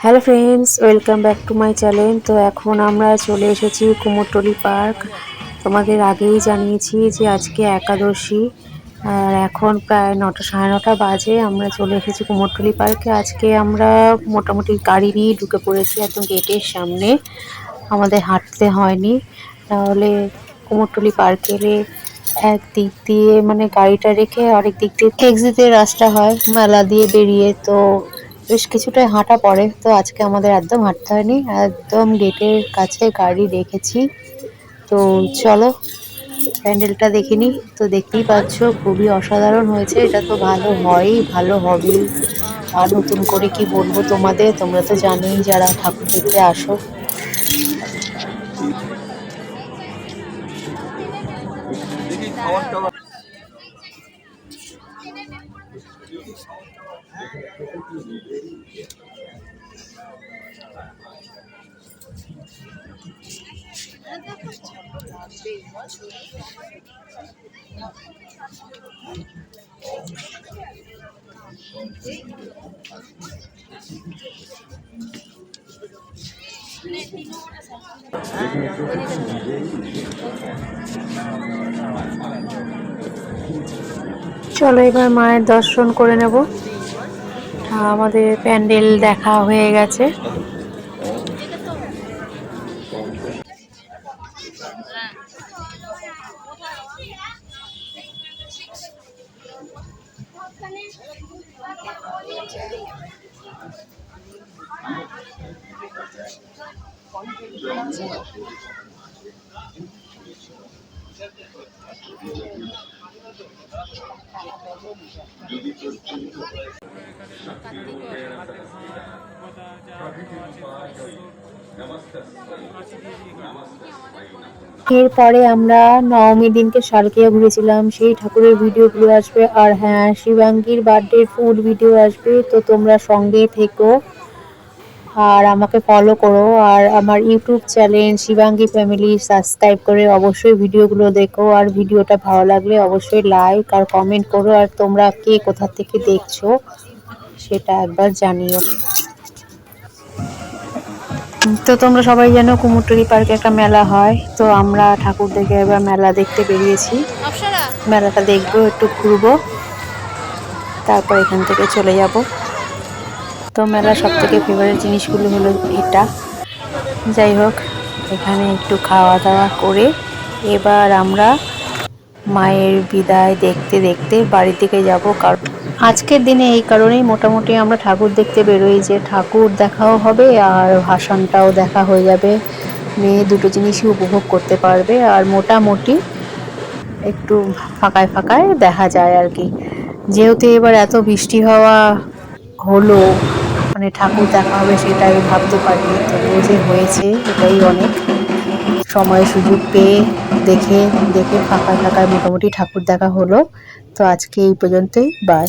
Hello friends, welcome back to my channel. তো এখন আমরা চলে এসেছি কুমোরটুলি পার্ক। তোমাদের আগেই জানিয়েছি যে আজকে একাদশী, আর এখন প্রায় 9টা সাড়ে 9টা বাজে। আমরা চলে এসেছি কুমোরটুলি পার্কে। আজকে আমরা মোটামুটি গাড়ি নিয়ে ঢুকে পড়েছি একদম গেটের সামনে, আমাদের হাঁটতে হয়নি। তাহলে কুমোরটুলি পার্কে এলে এক দিক দিয়ে মানে গাড়িটা রেখে আরেক দিক দিয়ে এক্সিটের রাস্তা হয় মেলা দিয়ে বেরিয়ে, তো বেশ কিছুটাই হাঁটা পড়ে। তো আজকে আমাদের একদম হাঁটতে হয়নি, একদম গেটের কাছে গাড়ি রেখেছি। তো চলো প্যান্ডেলটা দেখিনি। তো দেখতেই পাচ্ছ খুবই অসাধারণ হয়েছে। এটা তো ভালো হয়ই, ভালো হবেই। আর নতুন করে কি বলবো তোমাদের, তোমরা তো জানোই যারা ঠাকুর দেখতে আসো। চলো এবার মায়ের দর্শন করে নেব। আমাদের প্যান্ডেল দেখা হয়ে গেছে। এরপরে আমরা নবমীর দিনকে শারকিয়া ঘুরেছিলাম, সেই ঠাকুরের ভিডিওগুলো আসবে। আর হ্যাঁ, শিবাঙ্গীর বার্থডে ফুল ভিডিও আসবে, তো তোমরা সঙ্গে থেকো আর আমাকে ফলো করো। আর আমার YouTube channel Shivangi family subscribe করে অবশ্যই ভিডিওগুলো দেখো। আর ভিডিওটা ভালো লাগলে অবশ্যই লাইক আর কমেন্ট করো। আর তোমরা কে কোথা থেকে দেখছো সেটা একবার জানিও। তো তোমরা সবাই জানো কুমোরটুলি পার্কে একটা মেলা হয়, তো আমরা ঠাকুর দেখে এবার মেলা দেখতে বেরিয়েছি। মেলাটা দেখবো, একটু ঘুরবো, তারপর এখান থেকে চলে যাব। তো মেলার সব থেকে ফেভারিট জিনিসগুলো হলো এটা। যাই হোক, এখানে একটু খাওয়া দাওয়া করে এবার আমরা মায়ের বিদায় দেখতে দেখতে বাড়ির দিকে যাব। কারণ আজকের দিনে এই কারণেই মোটামুটি আমরা ঠাকুর দেখতে বেরোই, যে ঠাকুর দেখাও হবে আর ভাসানটাও দেখা হয়ে যাবে। মেয়ে দুটো জিনিসই উপভোগ করতে পারবে, আর মোটামুটি একটু ফাঁকায় ফাঁকায় দেখা যায় আর কি। যেহেতু এবার এত বৃষ্টি হওয়া হলো, মানে ঠাকুর দেখা হবে সেটাই ভাবতে পারিনি। তবুও যে হয়েছে এটাই অনেক। সময় সুযোগ পেয়ে দেখে দেখে ফাঁকায় ফাঁকায় মোটামুটি ঠাকুর দেখা হলো। তো আজকে এই পর্যন্তই, বাই।